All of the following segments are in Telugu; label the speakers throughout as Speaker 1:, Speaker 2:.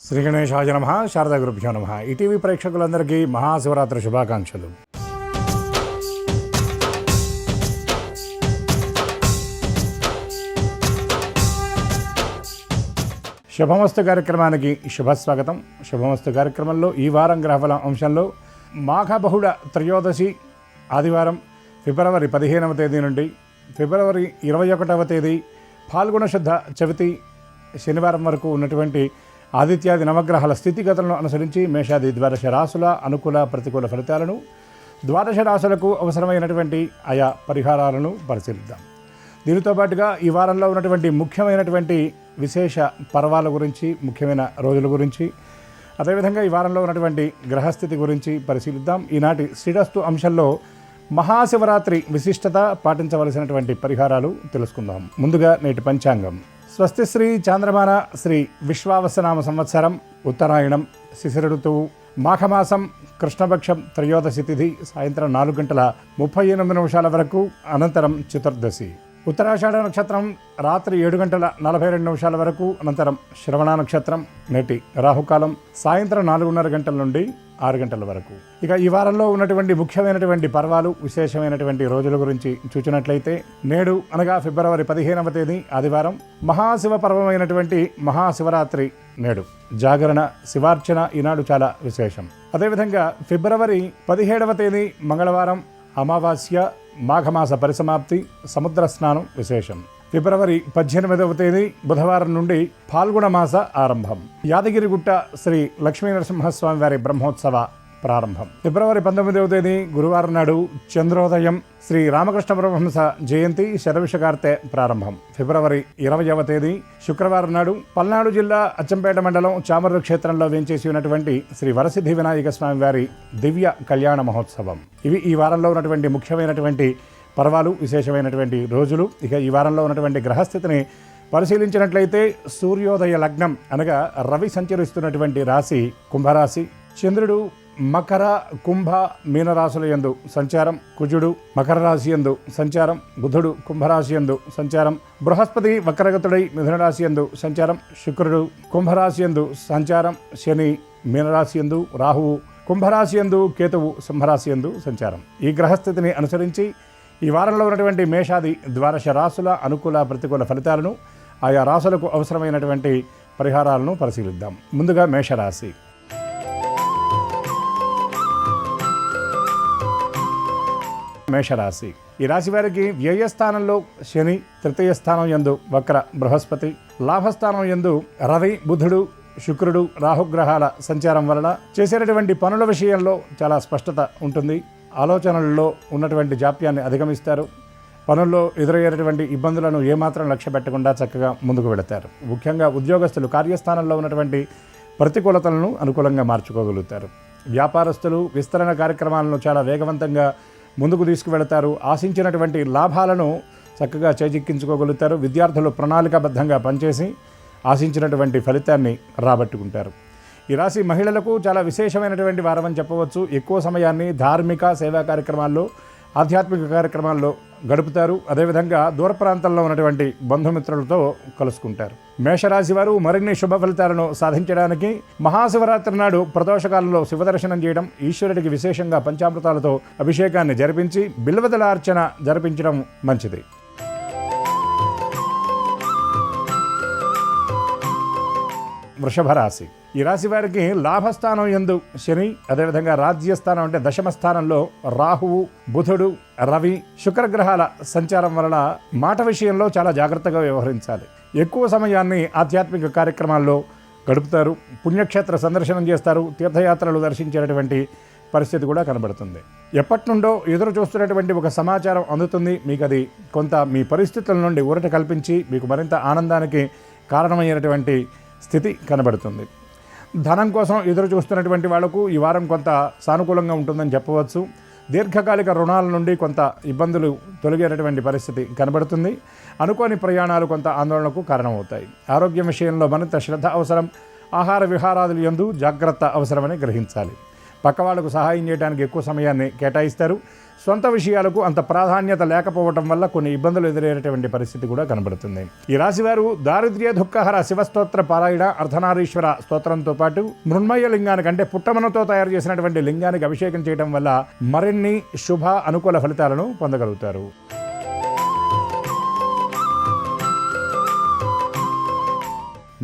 Speaker 1: శ్రీ గణేశాయ నమః. శారదా గురుభ్యో నమః. ఈటీవీ ప్రేక్షకులందరికీ మహాశివరాత్రి శుభాకాంక్షలు. శుభమస్తు కార్యక్రమానికి శుభస్వాగతం. శుభమస్తు కార్యక్రమంలో ఈ వారం గ్రహఫల అంశంలో మాఘబహుళ త్రయోదశి ఆదివారం ఫిబ్రవరి 15వ తేదీ నుండి ఫిబ్రవరి 21వ తేదీ ఫాల్గుణ శుద్ధ చవితి శనివారం వరకు ఉన్నటువంటి ఆదిత్యాది నవగ్రహాల స్థితిగతులను అనుసరించి మేషాది ద్వాదశ రాశుల అనుకూల ప్రతికూల ఫలితాలను, ద్వాదశ రాశులకు అవసరమైనటువంటి ఆయా పరిహారాలను పరిశీలిద్దాం. దీనితో పాటుగా ఈ వారంలో ఉన్నటువంటి ముఖ్యమైనటువంటి విశేష పర్వాల గురించి, ముఖ్యమైన రోజుల గురించి, అదేవిధంగా ఈ వారంలో ఉన్నటువంటి గ్రహస్థితి గురించి పరిశీలిద్దాం. ఈనాటి శ్రీరస్తు అంశంలో మహాశివరాత్రి విశిష్టత, పాటించవలసినటువంటి పరిహారాలు తెలుసుకుందాం. ముందుగా నేటి పంచాంగం. స్వస్తి శ్రీ చాంద్రమాన శ్రీ విశ్వావసనామ సంవత్సరం ఉత్తరాయణం శిశిర ఋతువు మాఘమాసం కృష్ణపక్షం త్రయోదశి తిథి సాయంత్రం 4:38 వరకు, అనంతరం చతుర్దశి. ఉత్తరాషాఢ నక్షత్రం రాత్రి 7:42 వరకు, అనంతరం శ్రవణ నక్షత్రం. నేటి రాహుకాలం సాయంత్రం 4:30 నుండి 6 వరకు. ఇక ఈ వారంలో ఉన్నటువంటి ముఖ్యమైనటువంటి పర్వాలు, విశేషమైనటువంటి రోజుల గురించి చూచినట్లయితే, నేడు అనగా ఫిబ్రవరి 15వ తేదీ ఆదివారం మహాశివ పర్వమైనటువంటి మహాశివరాత్రి. నేడు జాగరణ, శివార్చన ఈనాడు చాలా విశేషం. అదేవిధంగా ఫిబ్రవరి 17వ తేదీ మంగళవారం అమావాస్య, మాఘమాస పరిసమాప్తి, సముద్ర స్నానం విశేషం. ఫిబ్రవరి 18వ తేదీ బుధవారం నుండి ఫాల్గుణ మాస ఆరంభం. యాదగిరిగుట్ట శ్రీ లక్ష్మీ నరసింహస్వామి వారి బ్రహ్మోత్సవ ప్రారంభం. ఫిబ్రవరి 19వ తేదీ గురువారం నాడు చంద్రోదయం, శ్రీ రామకృష్ణ పరమహంస జయంతి శతవిషకార్తె ప్రారంభం. ఫిబ్రవరి 20వ తేదీ శుక్రవారం నాడు పల్నాడు జిల్లా అచ్చంపేట మండలం చామర్రు క్షేత్రంలో వేంచేసి ఉన్నటువంటి శ్రీ వరసిద్ధి వినాయక స్వామి వారి దివ్య కళ్యాణ మహోత్సవం. ఇవి ఈ వారంలో ఉన్నటువంటి ముఖ్యమైనటువంటి పర్వాలు, విశేషమైనటువంటి రోజులు. ఇక ఈ వారంలో ఉన్నటువంటి గ్రహస్థితిని పరిశీలించినట్లయితే, సూర్యోదయ లగ్నం అనగా రవి సంచరిస్తున్నటువంటి రాశి కుంభరాశి, చంద్రుడు మకర, కుంభ, మీనరాశుల యందు సంచారం, కుజుడు మకర రాశి యందు సంచారం, బుధుడు కుంభరాశి యందు సంచారం, బృహస్పతి వక్రగతుడై మిథున రాశి యందు సంచారం, శుక్రుడు కుంభరాశి యందు సంచారం, శని మీనరాశి యందు, రాహువు కుంభరాశి యందు, కేతువు సింహరాశి యందు సంచారం. ఈ గ్రహస్థితిని అనుసరించి ఈ వారంలో ఉన్నటువంటి మేషాది ద్వాదశ రాశుల అనుకూల ప్రతికూల ఫలితాలను, ఆయా రాశులకు అవసరమైనటువంటి పరిహారాలను పరిశీలిద్దాం. ముందుగా మేషరాశి. మేషరాశి ఈ రాశి వారికి వ్యయస్థానంలో శని, తృతీయ స్థానం యందు వక్ర బృహస్పతి, లాభస్థానం యందు రవి, బుధుడు, శుక్రుడు, రాహుగ్రహాల సంచారం వలన చేసేటటువంటి పనుల విషయంలో చాలా స్పష్టత ఉంటుంది. ఆలోచనల్లో ఉన్నటువంటి జాప్యాన్ని అధిగమిస్తారు. పనుల్లో ఎదురయ్యేటటువంటి ఇబ్బందులను ఏమాత్రం లక్ష్య పెట్టకుండా చక్కగా ముందుకు వెళతారు. ముఖ్యంగా ఉద్యోగస్తులు కార్యస్థానంలో ఉన్నటువంటి ప్రతికూలతలను అనుకూలంగా మార్చుకోగలుగుతారు. వ్యాపారస్తులు విస్తరణ కార్యక్రమాలను చాలా వేగవంతంగా ముందుకు తీసుకువెళతారు. ఆశించినటువంటి లాభాలను చక్కగా చేజిక్కించుకోగలుగుతారు. విద్యార్థులు ప్రణాళికాబద్ధంగా పనిచేసి ఆశించినటువంటి ఫలితాన్ని రాబట్టుకుంటారు. ఈ రాశి మహిళలకు చాలా విశేషమైనటువంటి వారం అని చెప్పవచ్చు. ఎక్కువ సమయాన్ని ధార్మిక సేవా కార్యక్రమాల్లో, ఆధ్యాత్మిక కార్యక్రమాల్లో గడుపుతారు. అదేవిధంగా దూర ప్రాంతంలో ఉన్నటువంటి బంధుమిత్రులతో కలుసుకుంటారు. మేషరాశి వారు మరిన్ని శుభ ఫలితాలను సాధించడానికి మహాశివరాత్రి నాడు ప్రదోషకాలంలో శివదర్శనం చేయడం, ఈశ్వరుడికి విశేషంగా పంచామృతాలతో అభిషేకాన్ని జరిపించి బిల్వదల అర్చన జరిపించడం మంచిది. వృషభ రాశి ఈ రాశి వారికి లాభస్థానం యందు శని, అదేవిధంగా రాజ్యస్థానం అంటే దశమ స్థానంలో రాహువు, బుధుడు, రవి, శుక్రగ్రహాల సంచారం వలన మాట విషయంలో చాలా జాగ్రత్తగా వ్యవహరించాలి. ఎక్కువ సమయాన్ని ఆధ్యాత్మిక కార్యక్రమాల్లో గడుపుతారు. పుణ్యక్షేత్ర సందర్శనం చేస్తారు. తీర్థయాత్రలు దర్శించేటటువంటి పరిస్థితి కూడా కనబడుతుంది. ఎప్పటి నుండో ఎదురు చూస్తున్నటువంటి ఒక సమాచారం అందుతుంది. మీకు అది కొంత మీ పరిస్థితుల నుండి ఊరట కల్పించి మీకు మరింత ఆనందానికి కారణమైనటువంటి స్థితి కనబడుతుంది. ధనం కోసం ఎదురు చూస్తున్నటువంటి వాళ్లకు ఈ వారం కొంత సానుకూలంగా ఉంటుందని చెప్పవచ్చు. దీర్ఘకాలిక రుణాల నుండి కొంత ఇబ్బందులు తొలగేటటువంటి పరిస్థితి కనబడుతుంది. అనుకోని ప్రయాణాలు కొంత ఆందోళనకు కారణమవుతాయి. ఆరోగ్యం విషయంలో మరింత శ్రద్ధ అవసరం. ఆహార విహారాదులు యందు జాగ్రత్త అవసరమని గ్రహించాలి. పక్క వాళ్లకు సహాయం చేయడానికి ఎక్కువ సమయాన్ని కేటాయిస్తారు. సొంత విషయాలకు అంత ప్రాధాన్యత లేకపోవడం వల్ల కొన్ని ఇబ్బందులు ఎదురయ్యేటువంటి పరిస్థితి కూడా కనబడుతుంది. ఈ రాశివారు దారిద్ర్య దుఃఖహర శివస్తోత్ర పారాయణ అర్ధనారీశ్వర స్తోత్రంతో పాటు మృణ్మయ లింగానికి అంటే పుట్టమనతో తయారు చేసినటువంటి లింగానికి అభిషేకం చేయడం వల్ల మరిన్ని శుభ అనుకూల ఫలితాలను పొందగలుగుతారు.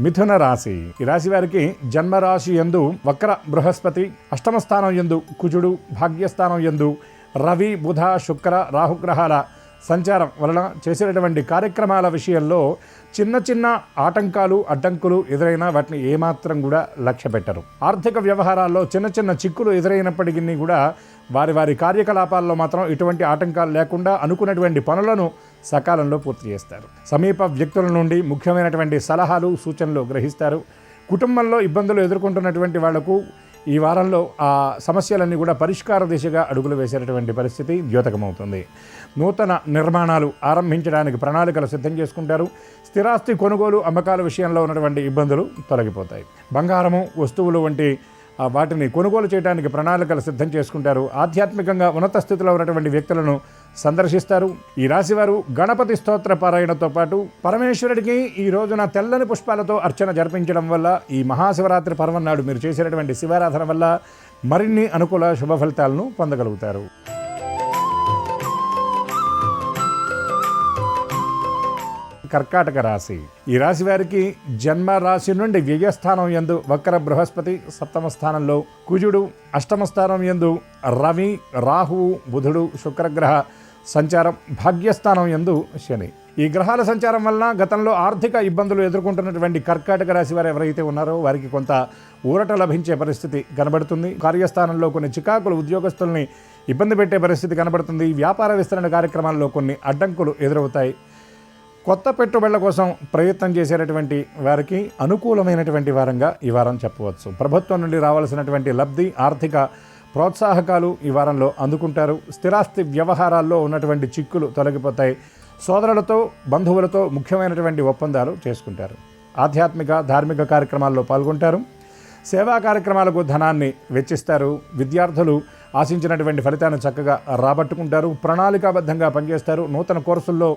Speaker 1: మిథున రాశి. ఈ రాశి వారికి జన్మరాశి యందు వక్ర బృహస్పతి, అష్టమ స్థానం యందు కుజుడు, భాగ్యస్థానం యందు రవి, బుధ, శుక్ర, రాహుగ్రహాల సంచారం వలన చేసేటటువంటి కార్యక్రమాల విషయంలో చిన్న చిన్న ఆటంకాలు అడ్డంకులు ఎదురైనా వాటిని ఏమాత్రం కూడా లక్ష్య పెట్టరు. ఆర్థిక వ్యవహారాల్లో చిన్న చిన్న చిక్కులు ఎదురైనప్పటికీ కూడా వారి వారి కార్యకలాపాల్లో మాత్రం ఎటువంటి ఆటంకాలు లేకుండా అనుకున్నటువంటి పనులను సకాలంలో పూర్తి చేస్తారు. సమీప వ్యక్తుల నుండి ముఖ్యమైనటువంటి సలహాలు సూచనలు గ్రహిస్తారు. కుటుంబంలో ఇబ్బందులు ఎదుర్కొంటున్నటువంటి వాళ్లకు ఈ వారంలో ఆ సమస్యలన్నీ కూడా పరిష్కార దిశగా అడుగులు వేసేటటువంటి పరిస్థితి ద్యోతకమవుతుంది. నూతన నిర్మాణాలు ఆరంభించడానికి ప్రణాళికలు సిద్ధం చేసుకుంటారు. స్థిరాస్తి కొనుగోలు అమ్మకాల విషయంలో ఉన్నటువంటి ఇబ్బందులు తొలగిపోతాయి. బంగారము, వస్తువులు వంటి వాటిని కొనుగోలు చేయడానికి ప్రణాళికలు సిద్ధం చేసుకుంటారు. ఆధ్యాత్మికంగా ఉన్నత స్థితిలో ఉన్నటువంటి వ్యక్తులను సందర్శిస్తారు. ఈ రాశివారు గణపతి స్తోత్ర పారాయణతో పాటు పరమేశ్వరుడికి ఈ రోజున తెల్లని పుష్పాలతో అర్చన జరిపించడం వల్ల ఈ మహాశివరాత్రి పర్వం నాడు మీరు చేసేటటువంటి శివారాధన వల్ల మరిన్ని అనుకూల శుభ ఫలితాలను పొందగలుగుతారు. కర్కాటక రాశి. ఈ రాశి వారికి జన్మ రాశి నుండి వ్యయస్థానం యందు వక్ర బృహస్పతి, సప్తమ స్థానంలో కుజుడు, అష్టమ స్థానం యందు రవి, రాహువు, బుధుడు, శుక్రగ్రహ సంచారం, భాగ్యస్థానం యందు శని. ఈ గ్రహాల సంచారం వలన గతంలో ఆర్థిక ఇబ్బందులు ఎదుర్కొంటున్నటువంటి కర్కాటక రాశి వారు ఎవరైతే ఉన్నారో వారికి కొంత ఊరట లభించే పరిస్థితి కనబడుతుంది. కార్యస్థానంలో కొన్ని చికాకులు ఉద్యోగస్తుల్ని ఇబ్బంది పెట్టే పరిస్థితి కనబడుతుంది. వ్యాపార విస్తరణ కార్యక్రమాల్లో కొన్ని అడ్డంకులు ఎదురవుతాయి. కొత్త పెట్టుబడుల కోసం ప్రయత్నం చేసేటటువంటి వారికి అనుకూలమైనటువంటి వారంగా ఈ వారం చెప్పవచ్చు. ప్రభుత్వం నుండి రావాల్సినటువంటి లబ్ధి, ఆర్థిక ప్రోత్సాహకాలు ఈ వారంలో అందుకుంటారు. స్థిరాస్తి వ్యవహారాల్లో ఉన్నటువంటి చిక్కులు తొలగిపోతాయి. సోదరులతో, బంధువులతో ముఖ్యమైనటువంటి ఒప్పందాలు చేసుకుంటారు. ఆధ్యాత్మిక, ధార్మిక కార్యక్రమాల్లో పాల్గొంటారు. సేవా కార్యక్రమాలకు ధనాన్ని వెచ్చిస్తారు. విద్యార్థులు ఆశించినటువంటి ఫలితాన్ని చక్కగా రాబట్టుకుంటారు. ప్రణాళికాబద్ధంగా పనిచేస్తారు. నూతన కోర్సుల్లో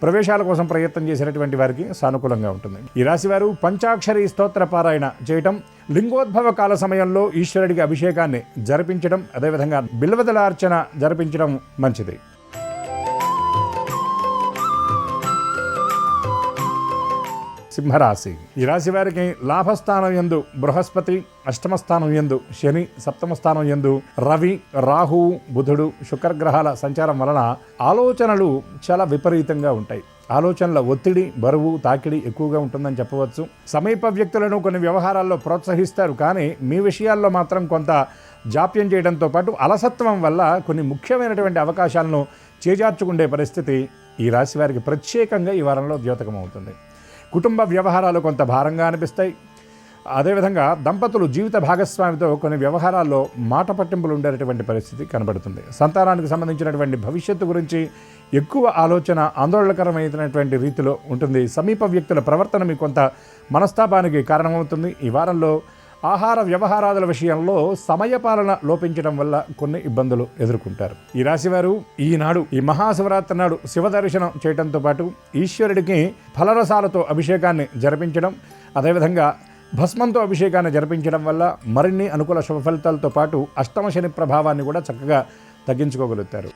Speaker 1: ప్రవేశాల కోసం ప్రయత్నం చేసినటువంటి వారికి సానుకూలంగా ఉంటుంది. ఈ రాశివారు పంచాక్షరి స్తోత్ర పారాయణ చేయటం, లింగోద్భవ కాల సమయంలో ఈశ్వరుడికి అభిషేకాన్ని జరిపించడం, అదేవిధంగా బిల్వదలార్చన జరిపించడం మంచిది. సింహరాశి. ఈ రాశి వారికి లాభస్థానం యందు బృహస్పతి, అష్టమ స్థానం యందు శని, సప్తమ స్థానం యందు రవి, రాహువు, బుధుడు, శుక్రగ్రహాల సంచారం వలన ఆలోచనలు చాలా విపరీతంగా ఉంటాయి. ఆలోచనల ఒత్తిడి, బరువు, తాకిడి ఎక్కువగా ఉంటుందని చెప్పవచ్చు. సమీప వ్యక్తులను కొన్ని వ్యవహారాల్లో ప్రోత్సహిస్తారు, కానీ మీ విషయాల్లో మాత్రం కొంత జాప్యం చేయడంతో పాటు అలసత్వం వల్ల కొన్ని ముఖ్యమైనటువంటి అవకాశాలను చేజార్చుకునే పరిస్థితి ఈ రాశి వారికి ప్రత్యేకంగా ఈ వారంలో ద్యోతకమవుతుంది. కుటుంబ వ్యవహారాలు కొంత భారంగా అనిపిస్తాయి. అదేవిధంగా దంపతులు జీవిత భాగస్వామితో కొన్ని వ్యవహారాల్లో మాట పట్టింపులు ఉండేటటువంటి పరిస్థితి కనబడుతుంది. సంతానానికి సంబంధించినటువంటి భవిష్యత్తు గురించి ఎక్కువ ఆలోచన ఆందోళనకరమైనటువంటి రీతిలో ఉంటుంది. సమీప వ్యక్తుల ప్రవర్తన మీకు కొంత మనస్తాపానికి కారణమవుతుంది. ఈ వారంలో ఆహార వ్యవహారాల విషయంలో సమయపాలన లోపించడం వల్ల కొన్ని ఇబ్బందులు ఎదుర్కొంటారు. ఈ రాశివారు ఈనాడు ఈ మహాశివరాత్రి నాడు శివ దర్శనం చేయడంతో పాటు ఈశ్వరుడికి ఫలరసాలతో అభిషేకాన్ని జరిపించడం, అదేవిధంగా భస్మంతో అభిషేకాన్ని జరిపించడం వల్ల మరిన్ని అనుకూల శుభ ఫలితాలతో పాటు అష్టమ శని ప్రభావాన్ని కూడా చక్కగా తగ్గించుకోగలుగుతారు.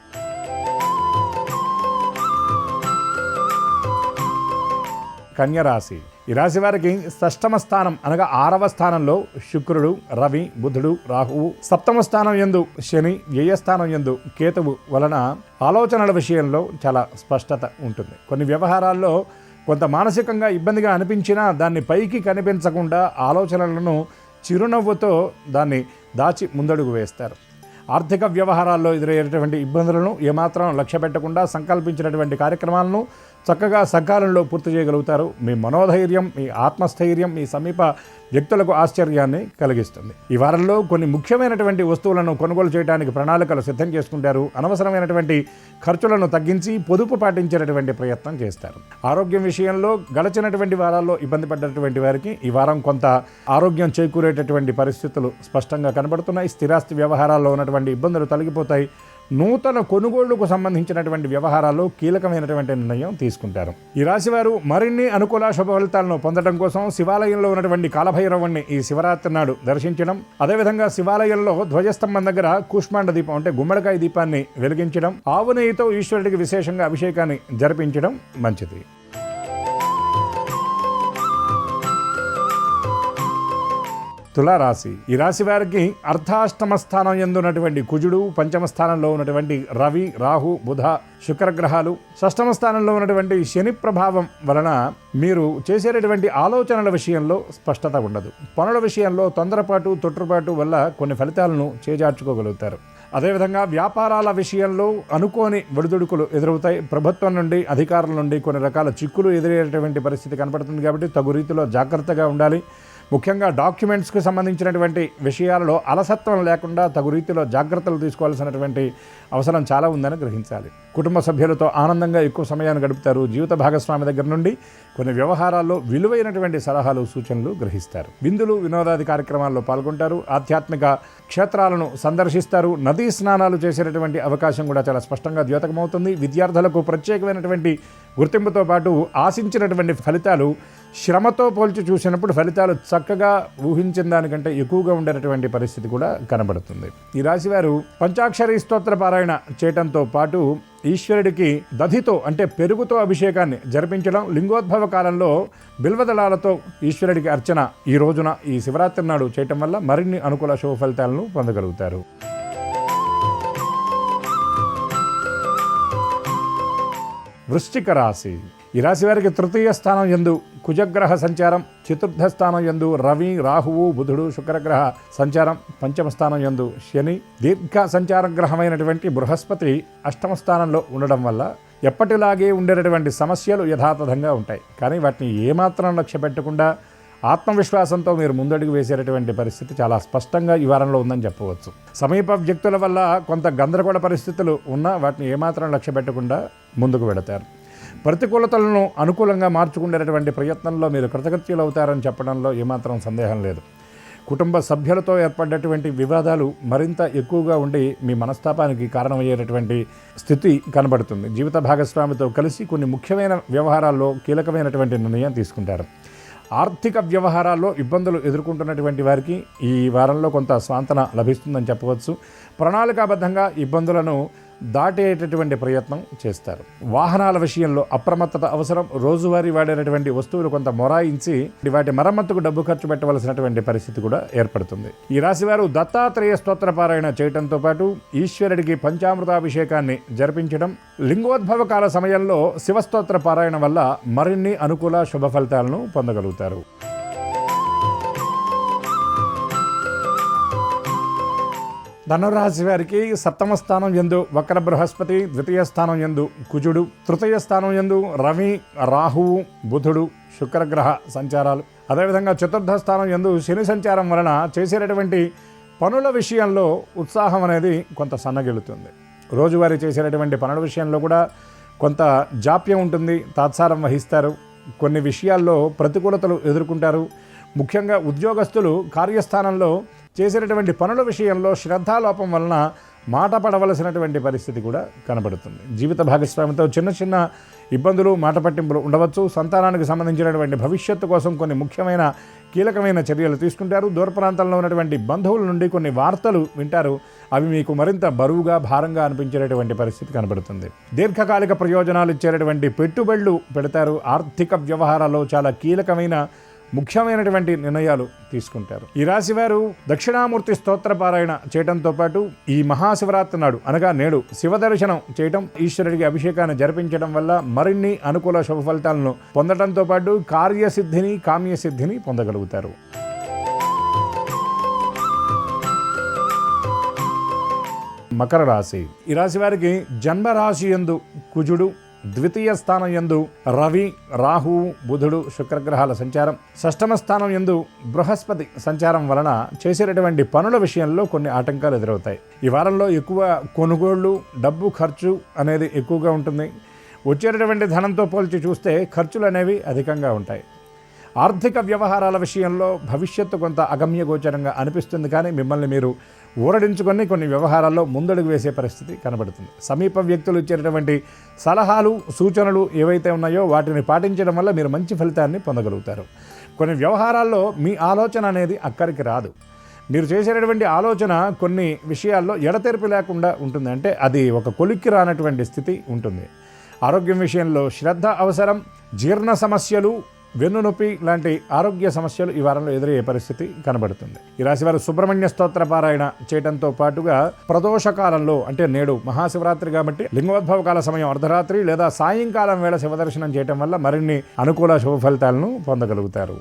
Speaker 1: కన్యరాశి. ఈ రాశి వారికి షష్టమ స్థానం అనగా 6వ స్థానంలో శుక్రుడు, రవి, బుధుడు, రాహువు, సప్తమ స్థానం యందు శని, వ్యయస్థానం యందు కేతువు వలన ఆలోచనల విషయంలో చాలా స్పష్టత ఉంటుంది. కొన్ని వ్యవహారాల్లో కొంత మానసికంగా ఇబ్బందిగా అనిపించినా దాన్ని పైకి కనిపించకుండా ఆలోచనలను చిరునవ్వుతో దాన్ని దాచి ముందడుగు వేస్తారు. ఆర్థిక వ్యవహారాల్లో ఎదురయ్యేటువంటి ఇబ్బందులను ఏమాత్రం లక్ష్య పెట్టకుండా సంకల్పించినటువంటి కార్యక్రమాలను చక్కగా సకాలంలో పూర్తి చేయగలుగుతారు. మీ మనోధైర్యం, మీ ఆత్మస్థైర్యం మీ సమీప వ్యక్తులకు ఆశ్చర్యాన్ని కలిగిస్తుంది. ఈ వారంలో కొన్ని ముఖ్యమైనటువంటి వస్తువులను కొనుగోలు చేయడానికి ప్రణాళికలు సిద్ధం చేసుకుంటారు. అనవసరమైనటువంటి ఖర్చులను తగ్గించి పొదుపు పాటించేటటువంటి ప్రయత్నం చేస్తారు. ఆరోగ్యం విషయంలో గడచినటువంటి వారాల్లో ఇబ్బంది పడ్డటువంటి వారికి ఈ వారం కొంత ఆరోగ్యం చేకూరేటటువంటి పరిస్థితులు స్పష్టంగా కనబడుతున్నాయి. స్థిరాస్తి వ్యవహారాల్లో ఉన్నటువంటి ఇబ్బందులు తొలగిపోతాయి. నూతన కొనుగోళ్లకు సంబంధించినటువంటి వ్యవహారాల్లో కీలకమైనటువంటి నిర్ణయం తీసుకుంటారు. ఈ రాశివారు మరిన్ని అనుకూల శుభ ఫలితాలను పొందడం కోసం శివాలయంలో ఉన్నటువంటి కాలభైరవుణ్ణి ఈ శివరాత్రి నాడు దర్శించడం, అదేవిధంగా శివాలయంలో ధ్వజస్తంభం దగ్గర కూష్మాండ దీపం అంటే గుమ్మడికాయ దీపాన్ని వెలిగించడం, ఆవు నెయ్యితో ఈశ్వరుడికి విశేషంగా అభిషేకాన్ని జరిపించడం మంచిది. తులారాశి. ఈ రాశి వారికి అర్ధాష్టమ స్థానం యందు ఉన్నటువంటి కుజుడు, పంచమ స్థానంలో ఉన్నటువంటి రవి, రాహు, బుధ, శుక్రగ్రహాలు, షష్టమ స్థానంలో ఉన్నటువంటి శని ప్రభావం వలన మీరు చేసేటటువంటి ఆలోచనల విషయంలో స్పష్టత ఉండదు. పనుల విషయంలో తొందరపాటు, తొట్టుపాటు వల్ల కొన్ని ఫలితాలను చేజార్చుకోగలుగుతారు. అదేవిధంగా వ్యాపారాల విషయంలో అనుకోని ఒడిదుడుకులు ఎదురవుతాయి. ప్రభుత్వం నుండి, అధికారుల నుండి కొన్ని రకాల చిక్కులు ఎదురయ్యేటువంటి పరిస్థితి కనపడుతుంది. కాబట్టి తగు రీతిలో జాగ్రత్తగా ఉండాలి. ముఖ్యంగా డాక్యుమెంట్స్కి సంబంధించినటువంటి విషయాలలో అలసత్వం లేకుండా తగు రీతిలో జాగ్రత్తలు తీసుకోవాల్సినటువంటి అవసరం చాలా ఉందని గ్రహించాలి. కుటుంబ సభ్యులతో ఆనందంగా ఎక్కువ సమయాన్ని గడుపుతారు. జీవిత భాగస్వామి దగ్గర నుండి కొన్ని వ్యవహారాల్లో విలువైనటువంటి సలహాలు, సూచనలు గ్రహిస్తారు. విందులు, వినోదాది కార్యక్రమాల్లో పాల్గొంటారు. ఆధ్యాత్మిక క్షేత్రాలను సందర్శిస్తారు. నదీ స్నానాలు చేసేటటువంటి అవకాశం కూడా చాలా స్పష్టంగా ద్యోతకమవుతుంది. విద్యార్థులకు ప్రత్యేకమైనటువంటి గుర్తింపుతో పాటు ఆశించినటువంటి ఫలితాలు శ్రమతో పోల్చి చూసినప్పుడు ఫలితాలు చక్కగా ఊహించిన దానికంటే ఎక్కువగా ఉండేటటువంటి పరిస్థితి కూడా కనబడుతుంది. ఈ రాశివారు పంచాక్షరి స్తోత్ర పారాయణ చేయటంతో పాటు ఈశ్వరుడికి దధితో అంటే పెరుగుతో అభిషేకాన్ని జరిపించడం, లింగోద్భవ కాలంలో బిల్వదళాలతో ఈశ్వరుడికి అర్చన ఈ రోజున ఈ శివరాత్రి నాడు చేయటం వల్ల మరిన్ని అనుకూల శుభ ఫలితాలను పొందగలుగుతారు. వృశ్చిక రాశి. ఈ రాశి వారికి తృతీయ స్థానం యందు కుజగ్రహ సంచారం, చతుర్థ స్థానం యందు రవి, రాహువు, బుధుడు, శుక్రగ్రహ సంచారం, పంచమ స్థానం యందు శని, దీర్ఘ సంచార గ్రహమైనటువంటి బృహస్పతి అష్టమ స్థానంలో ఉండడం వల్ల ఎప్పటిలాగే ఉండేటటువంటి సమస్యలు యథాతథంగా ఉంటాయి. కానీ వాటిని ఏమాత్రం లక్ష్య పెట్టకుండా ఆత్మవిశ్వాసంతో మీరు ముందడుగు వేసేటటువంటి పరిస్థితి చాలా స్పష్టంగా ఈ వారంలో ఉందని చెప్పవచ్చు. సమీప వ్యక్తుల వల్ల కొంత గందరగోళ పరిస్థితులు ఉన్నా వాటిని ఏమాత్రం లక్ష్య పెట్టకుండా ముందుకు వెళతారు. ప్రతికూలతలను అనుకూలంగా మార్చుకునేటటువంటి ప్రయత్నంలో మీరు కృతకృత్యులు అవుతారని చెప్పడంలో ఏమాత్రం సందేహం లేదు. కుటుంబ సభ్యులతో ఏర్పడ్డటువంటి వివాదాలు మరింత ఎక్కువగా ఉండి మీ మనస్తాపానికి కారణమయ్యేటటువంటి స్థితి కనబడుతుంది. జీవిత భాగస్వామితో కలిసి కొన్ని ముఖ్యమైన వ్యవహారాల్లో కీలకమైనటువంటి నిర్ణయం తీసుకుంటారు. ఆర్థిక వ్యవహారాల్లో ఇబ్బందులు ఎదుర్కొంటున్నటువంటి వారికి ఈ వారంలో కొంత స్వాంతన లభిస్తుందని చెప్పవచ్చు. ప్రణాళికాబద్ధంగా ఇబ్బందులను దాటేటటువంటి ప్రయత్నం చేస్తారు. వాహనాల విషయంలో అప్రమత్తత అవసరం. రోజువారీ వాడేటటువంటి వస్తువులు కొంత మొరాయించి వాటి మరమ్మతుకు డబ్బు ఖర్చు పెట్టవలసినటువంటి పరిస్థితి కూడా ఏర్పడుతుంది. ఈ రాశివారు దత్తాత్రేయ స్తోత్ర పారాయణ చేయడంతో పాటు ఈశ్వరుడికి పంచామృతాభిషేకాన్ని జరిపించడం, లింగోద్భవ కాల సమయంలో శివస్తోత్ర పారాయణ వల్ల మరిన్ని అనుకూల శుభ ఫలితాలను పొందగలుగుతారు. ధనురాశి వారికి సప్తమ స్థానం యందు వక్ర బృహస్పతి, ద్వితీయ స్థానం యందు కుజుడు, తృతీయ స్థానం యందు రవి, రాహువు, బుధుడు, శుక్రగ్రహ సంచారాలు, అదేవిధంగా చతుర్థ స్థానం యందు శని సంచారం వలన చేసేటటువంటి పనుల విషయంలో ఉత్సాహం అనేది కొంత సన్నగిలుతుంది. రోజువారీ చేసేటటువంటి పనుల విషయంలో కూడా కొంత జాప్యం ఉంటుంది. తాత్సారం వహిస్తారు. కొన్ని విషయాల్లో ప్రతికూలతలు ఎదుర్కొంటారు. ముఖ్యంగా ఉద్యోగస్తులు కార్యస్థానంలో చేసేటటువంటి పనుల విషయంలో శ్రద్ధాలోపం వలన మాట పడవలసినటువంటి పరిస్థితి కూడా కనబడుతుంది. జీవిత భాగస్వామితో చిన్న చిన్న ఇబ్బందులు, మాట పట్టింపులు ఉండవచ్చు. సంతానానికి సంబంధించినటువంటి భవిష్యత్తు కోసం కొన్ని ముఖ్యమైన కీలకమైన చర్యలు తీసుకుంటారు. దూర ప్రాంతంలో ఉన్నటువంటి బంధువుల నుండి కొన్ని వార్తలు వింటారు. అవి మీకు మరింత బరువుగా, భారంగా అనిపించేటటువంటి పరిస్థితి కనబడుతుంది. దీర్ఘకాలిక ప్రయోజనాలు ఇచ్చేటటువంటి పెట్టుబడులు పెడతారు. ఆర్థిక వ్యవహారాల్లో చాలా కీలకమైన ముఖ్యమైనటువంటి నిర్ణయాలు తీసుకుంటారు. ఈ రాశివారు దక్షిణామూర్తి స్తోత్ర పారాయణ చేయడంతో పాటు ఈ మహాశివరాత్రి నాడు అనగా నేడు శివదర్శనం చేయటం, ఈశ్వరుడికి అభిషేకాన్ని జరిపించడం వల్ల మరిన్ని అనుకూల శుభ ఫలితాలను పొందడంతో పాటు కార్యసిద్ధిని, కామ్యసిద్ధిని పొందగలుగుతారు. మకర రాశి. ఈ రాశి వారికి జన్మరాశి యందు కుజుడు, ద్వితీయ స్థానం యందు రవి, రాహువు, బుధుడు, శుక్రగ్రహాల సంచారం, షష్టమ స్థానం యందు బృహస్పతి సంచారం వలన చేసేటటువంటి పనుల విషయంలో కొన్ని ఆటంకాలు ఎదురవుతాయి. ఈ వారంలో ఎక్కువ కొనుగోళ్లు, డబ్బు ఖర్చు అనేది ఎక్కువగా ఉంటుంది. వచ్చేటటువంటి ధనంతో పోల్చి చూస్తే ఖర్చులు అనేవి అధికంగా ఉంటాయి. ఆర్థిక వ్యవహారాల విషయంలో భవిష్యత్తు కొంత అగమ్యగోచరంగా అనిపిస్తుంది. కానీ మిమ్మల్ని మీరు ఊరడించుకొని కొన్ని వ్యవహారాల్లో ముందడుగు వేసే పరిస్థితి కనబడుతుంది. సమీప వ్యక్తులు ఇచ్చేటటువంటి సలహాలు సూచనలు ఏవైతే ఉన్నాయో వాటిని పాటించడం వల్ల మీరు మంచి ఫలితాన్ని పొందగలుగుతారు. కొన్ని వ్యవహారాల్లో మీ ఆలోచన అనేది అక్కడికి రాదు. మీరు చేసేటటువంటి ఆలోచన కొన్ని విషయాల్లో ఎడతెరిపి లేకుండా ఉంటుంది. అంటే అది ఒక కొలిక్కి రానటువంటి స్థితి ఉంటుంది. ఆరోగ్యం విషయంలో శ్రద్ధ అవసరం. జీర్ణ సమస్యలు, వెన్నునొప్పి లాంటి ఆరోగ్య సమస్యలు ఈ వారంలో ఎదురయ్యే పరిస్థితి కనబడుతుంది. ఈ రాశివారు సుబ్రహ్మణ్య స్తోత్ర పారాయణ చేయడంతో పాటుగా ప్రదోషకాలంలో, అంటే నేడు మహాశివరాత్రి కాబట్టి లింగోద్భవ కాల సమయం అర్ధరాత్రి లేదా సాయంకాలం వేళ శివదర్శనం చేయడం వల్ల మరిన్ని అనుకూల శుభ ఫలితాలను పొందగలుగుతారు.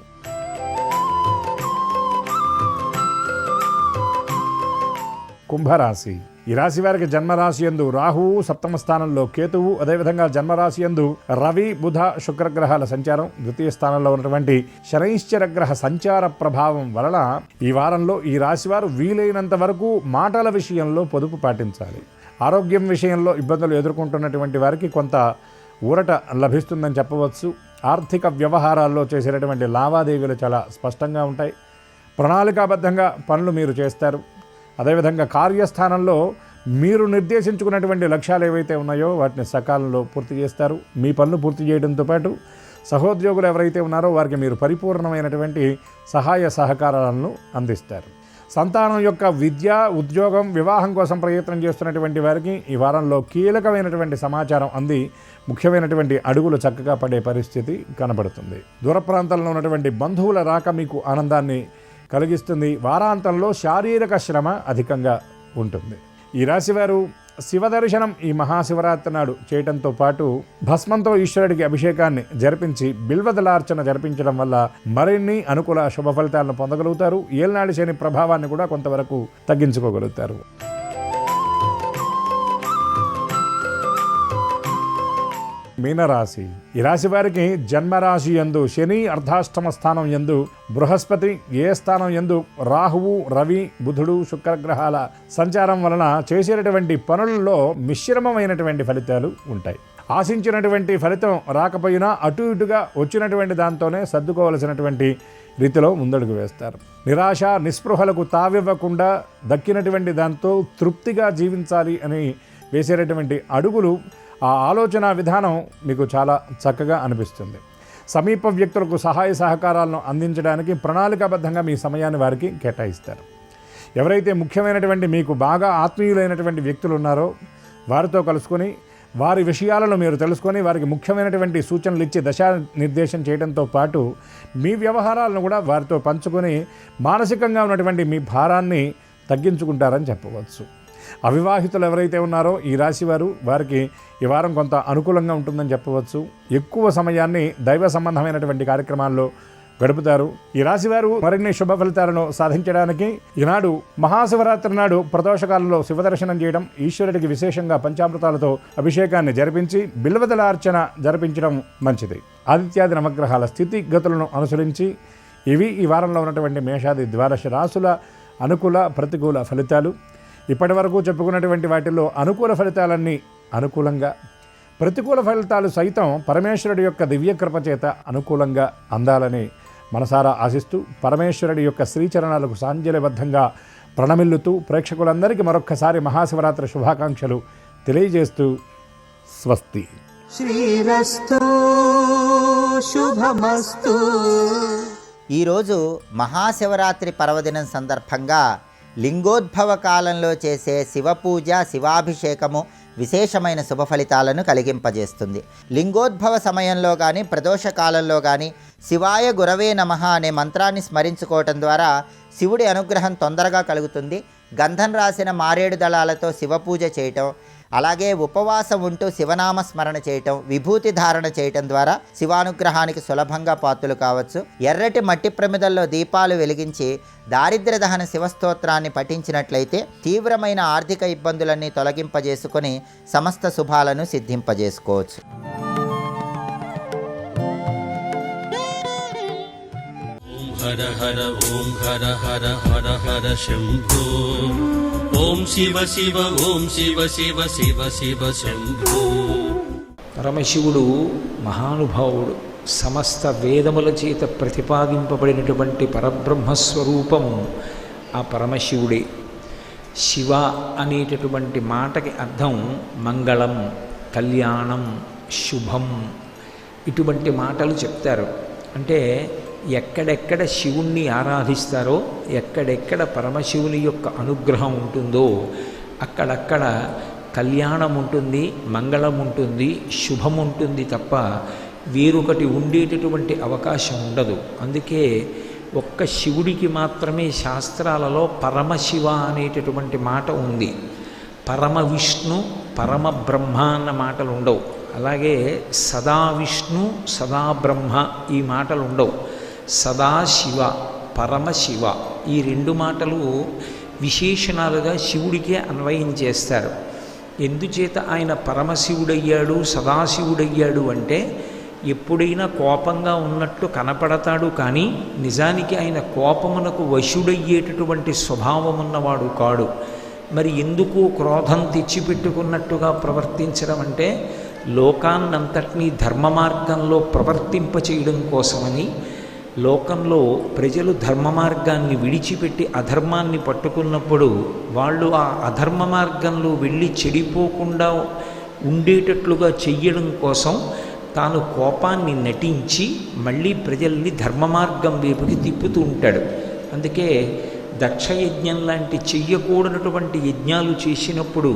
Speaker 1: కుంభరాశి. ఈ రాశి వారికి జన్మరాశి యందు రాహువు, సప్తమ స్థానంలో కేతువు, అదేవిధంగా జన్మరాశి యందు రవి, బుధ, శుక్రగ్రహాల సంచారం, ద్వితీయ స్థానంలో ఉన్నటువంటి శనైశ్చర గ్రహ సంచార ప్రభావం వలన ఈ వారంలో ఈ రాశివారు వీలైనంత వరకు మాటల విషయంలో పొదుపు పాటించాలి. ఆరోగ్యం విషయంలో ఇబ్బందులు ఎదుర్కొంటున్నటువంటి వారికి కొంత ఊరట లభిస్తుందని చెప్పవచ్చు. ఆర్థిక వ్యవహారాల్లో చేసేటటువంటి లావాదేవీలు చాలా స్పష్టంగా ఉంటాయి. ప్రణాళికాబద్ధంగా పనులు మీరు చేస్తారు. అదేవిధంగా కార్యస్థానంలో మీరు నిర్దేశించుకున్నటువంటి లక్ష్యాలు ఏవైతే ఉన్నాయో వాటిని సకాలంలో పూర్తి చేస్తారు. మీ పనులు పూర్తి చేయడంతో పాటు సహోద్యోగులు ఎవరైతే ఉన్నారో వారికి మీరు పరిపూర్ణమైనటువంటి సహాయ సహకారాలను అందిస్తారు. సంతానం యొక్క విద్య, ఉద్యోగం, వివాహం కోసం ప్రయత్నం చేస్తున్నటువంటి వారికి ఈ వారంలో కీలకమైనటువంటి సమాచారం అంది ముఖ్యమైనటువంటి అడుగులు చక్కగా పడే పరిస్థితి కనబడుతుంది. దూర ప్రాంతాల్లో ఉన్నటువంటి బంధువుల రాక మీకు ఆనందాన్ని కలిగిస్తుంది. వారాంతంలో శారీరక శ్రమ అధికంగా ఉంటుంది. ఈ రాశివారు శివదర్శనం ఈ మహాశివరాత్రి నాడు చేయడంతో పాటు భస్మంతో ఈశ్వరుడికి అభిషేకాన్ని జరిపించి బిల్వదలార్చన జరిపించడం వల్ల మరిన్ని అనుకూల శుభ ఫలితాలను పొందగలుగుతారు. ఏళ్నాడి శని ప్రభావాన్ని కూడా కొంతవరకు తగ్గించుకోగలుగుతారు. మీనరాశి. ఈ రాశి వారికి జన్మరాశి యందు శని, అర్ధాష్టమ స్థానం యందు బృహస్పతి, ఏ స్థానం యందు రాహువు, రవి, బుధుడు, శుక్రగ్రహాల సంచారం వలన చేసేటటువంటి పనులలో మిశ్రమమైనటువంటి ఫలితాలు ఉంటాయి. ఆశించినటువంటి ఫలితం రాకపోయినా అటు ఇటుగా వచ్చినటువంటి దాంతోనే సర్దుకోవలసినటువంటి రీతిలో ముందడుగు వేస్తారు. నిరాశ నిస్పృహలకు తావివ్వకుండా దక్కినటువంటి దాంతో తృప్తిగా జీవించాలి అని వేసేటటువంటి అడుగులు, ఆ ఆలోచన విధానం మీకు చాలా చక్కగా అనిపిస్తుంది. సమీప వ్యక్తులకు సహాయ సహకారాలను అందించడానికి ప్రణాళికాబద్ధంగా మీ సమయాన్ని వారికి కేటాయిస్తారు. ఎవరైతే ముఖ్యమైనటువంటి మీకు బాగా ఆత్మీయులైనటువంటి వ్యక్తులు ఉన్నారో వారితో కలుసుకొని వారి విషయాలను మీరు తెలుసుకొని వారికి ముఖ్యమైనటువంటి సూచనలు ఇచ్చి దశా నిర్దేశం చేయడంతో పాటు మీ వ్యవహారాలను కూడా వారితో పంచుకొని మానసికంగా ఉన్నటువంటి మీ భారాన్ని తగ్గించుకుంటారని చెప్పవచ్చు. అవివాహితులు ఎవరైతే ఉన్నారో ఈ రాశివారు వారికి ఈ వారం కొంత అనుకూలంగా ఉంటుందని చెప్పవచ్చు. ఎక్కువ సమయాన్ని దైవ సంబంధమైనటువంటి కార్యక్రమాల్లో గడుపుతారు. ఈ రాశివారు మరిన్ని శుభ ఫలితాలను సాధించడానికి ఈనాడు మహాశివరాత్రి నాడు ప్రదోషకాలంలో శివదర్శనం చేయడం, ఈశ్వరుడికి విశేషంగా పంచామృతాలతో అభిషేకాన్ని జరిపించి బిల్వదలార్చన జరిపించడం మంచిది. ఆదిత్యాది నవగ్రహాల స్థితిగతులను అనుసరించి ఇవి ఈ వారంలో ఉన్నటువంటి మేషాది ద్వాదశ రాశుల అనుకూల ప్రతికూల ఫలితాలు. ఇప్పటి వరకు చెప్పుకున్నటువంటి వాటిల్లో అనుకూల ఫలితాలన్నీ అనుకూలంగా, ప్రతికూల ఫలితాలు సైతం పరమేశ్వరుడి యొక్క దివ్యకృప చేత అనుకూలంగా అందాలని మనసారా ఆశిస్తూ పరమేశ్వరుడి యొక్క శ్రీచరణాలకు సాంజలిబద్ధంగా ప్రణమిల్లుతూ ప్రేక్షకులందరికీ మరొక్కసారి మహాశివరాత్రి శుభాకాంక్షలు తెలియజేస్తూ స్వస్తి.
Speaker 2: శ్రీరస్తు శుభమస్తు.
Speaker 3: ఈరోజు మహాశివరాత్రి పర్వదినం సందర్భంగా లింగోద్భవ కాలంలో చేసే శివపూజ, శివాభిషేకము విశేషమైన శుభ ఫలితాలను కలిగింపజేస్తుంది. లింగోద్భవ సమయంలో కానీ ప్రదోష కాలంలో కానీ శివాయ గురవే నమః అనే మంత్రాన్ని స్మరించుకోవటం ద్వారా శివుడి అనుగ్రహం తొందరగా కలుగుతుంది. గంధం రాసిన మారేడు దళాలతో శివపూజ చేయటం, అలాగే ఉపవాసం ఉంటూ శివనామ స్మరణ చేయటం, విభూతి ధారణ చేయటం ద్వారా శివానుగ్రహానికి సులభంగా పాత్రలు కావచ్చు. ఎర్రటి మట్టి ప్రమిదల్లో దీపాలు వెలిగించి దారిద్ర్య దహన శివస్తోత్రాన్ని పఠించినట్లయితే తీవ్రమైన ఆర్థిక ఇబ్బందులన్నీ తొలగింపజేసుకొని సమస్త శుభాలను సిద్ధింపజేసుకోవచ్చు.
Speaker 4: హర హర ఓం హర హర హర హర శంభో ఓం శివ శివ ఓం శివ శివ శివ శివ శంభో.
Speaker 5: పరమశివుడు మహానుభావుడు. సమస్త వేదముల చేత ప్రతిపాదింపబడినటువంటి పరబ్రహ్మస్వరూపము ఆ పరమశివుడే. శివ అనేటటువంటి మాటకి అర్థం మంగళం, కళ్యాణం, శుభం, ఇటువంటి మాటలు చెప్తారు. అంటే ఎక్కడెక్కడ శివుణ్ణి ఆరాధిస్తారో, ఎక్కడెక్కడ పరమశివుని యొక్క అనుగ్రహం ఉంటుందో అక్కడక్కడ కళ్యాణం ఉంటుంది, మంగళం ఉంటుంది, శుభం ఉంటుంది తప్ప వేరొకటి ఉండేటటువంటి అవకాశం ఉండదు. అందుకే ఒక్క శివుడికి మాత్రమే శాస్త్రాలలో పరమశివ అనేటటువంటి మాట ఉంది. పరమ విష్ణు, పరమ బ్రహ్మ అన్న మాటలు ఉండవు. అలాగే సదా విష్ణు, సదా బ్రహ్మ ఈ మాటలు ఉండవు. సదాశివ, పరమశివ ఈ రెండు మాటలు విశేషణాలుగా శివుడికే అన్వయం చేస్తారు. ఎందుచేత ఆయన పరమశివుడయ్యాడు, సదాశివుడయ్యాడు అంటే ఎప్పుడైనా కోపంగా ఉన్నట్టు కనపడతాడు, కానీ నిజానికి ఆయన కోపమునకు వశుడయ్యేటటువంటి స్వభావం ఉన్నవాడు కాడు. మరి ఎందుకు క్రోధం తెచ్చిపెట్టుకున్నట్టుగా ప్రవర్తించడం అంటే లోకాన్నంతటినీ ధర్మ మార్గంలో ప్రవర్తింపచేయడం కోసమని. లోకంలో ప్రజలు ధర్మ మార్గాన్ని విడిచిపెట్టి అధర్మాన్ని పట్టుకున్నప్పుడు వాళ్ళు ఆ అధర్మ మార్గంలో వెళ్ళి చెడిపోకుండా ఉండేటట్లుగా చెయ్యడం కోసం తాను కోపాన్ని నటించి మళ్ళీ ప్రజల్ని ధర్మ మార్గం వైపుకి తిప్పుతూ ఉంటాడు. అందుకే దక్షయజ్ఞం లాంటి చెయ్యకూడనటువంటి యజ్ఞాలు చేసినప్పుడు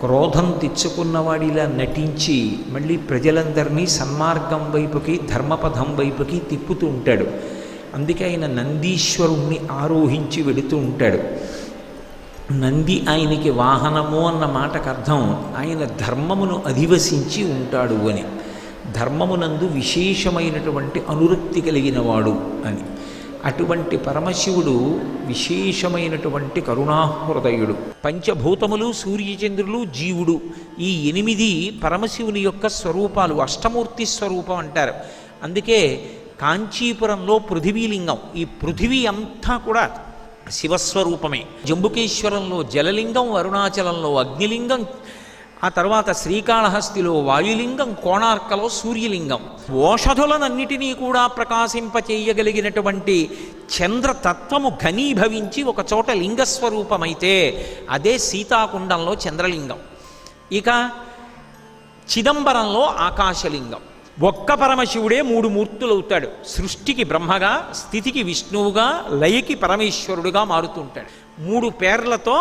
Speaker 5: క్రోధం తెచ్చుకున్నవాడిలా నటించి మళ్ళీ ప్రజలందరినీ సన్మార్గం వైపుకి, ధర్మపథం వైపుకి తిప్పుతూ ఉంటాడు. అందుకే ఆయన నందీశ్వరుణ్ణి ఆరోహించి వెళుతూ ఉంటాడు. నంది ఆయనకి వాహనము అన్న మాటకు అర్థం ఆయన ధర్మమును అధివసించి ఉంటాడు అని. ధర్మమునందు విశేషమైనటువంటి అనురక్తి కలిగినవాడు అని. అటువంటి పరమశివుడు విశేషమైనటువంటి కరుణాహృదయుడు. పంచభూతములు, సూర్యచంద్రులు, జీవుడు ఈ 8 పరమశివుని యొక్క స్వరూపాలు, అష్టమూర్తి స్వరూపం అంటారు. అందుకే కాంచీపురంలో పృథివీలింగం, ఈ పృథివీ అంతా కూడా శివస్వరూపమే. జంబుకేశ్వరంలో జలలింగం, అరుణాచలంలో అగ్నిలింగం, ఆ తర్వాత శ్రీకాళహస్తిలో వాయులింగం, కోణార్కలో సూర్యలింగం. ఓషధులనన్నిటినీ కూడా ప్రకాశింపచేయగలిగినటువంటి చంద్రతత్వము ఘనీభవించి ఒక చోట లింగస్వరూపమైతే అదే సీతాకుండంలో చంద్రలింగం. ఇక చిదంబరంలో ఆకాశలింగం. ఒక్క పరమశివుడే 3 మూర్తులవుతాడు. సృష్టికి బ్రహ్మగా, స్థితికి విష్ణువుగా, లయకి పరమేశ్వరుడుగా మారుతుంటాడు. 3 పేర్లతో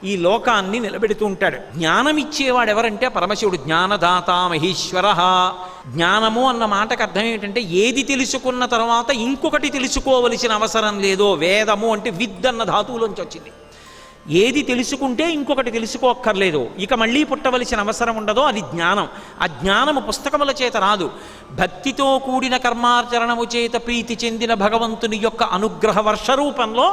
Speaker 5: ఈ లోకాన్ని నిలబెడుతూ ఉంటాడు. జ్ఞానమిచ్చేవాడు ఎవరంటే పరమశివుడు. జ్ఞానదాత మహేశ్వర. జ్ఞానము అన్న మాటకు అర్థం ఏంటంటే ఏది తెలుసుకున్న తర్వాత ఇంకొకటి తెలుసుకోవలసిన అవసరం లేదో. వేదము అంటే విద్ అన్న ధాతువులోంచి వచ్చింది. ఏది తెలుసుకుంటే ఇంకొకటి తెలుసుకోక్కర్లేదు, ఇక మళ్ళీ పుట్టవలసిన అవసరం ఉండదో అది జ్ఞానం. ఆ జ్ఞానము పుస్తకముల చేత రాదు. భక్తితో కూడిన కర్మాచరణము చేత ప్రీతి చెందిన భగవంతుని యొక్క అనుగ్రహ వర్ష రూపంలో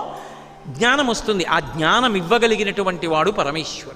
Speaker 5: జ్ఞానం వస్తుంది. ఆ జ్ఞానం ఇవ్వగలిగినటువంటి వాడు పరమేశ్వరుడు.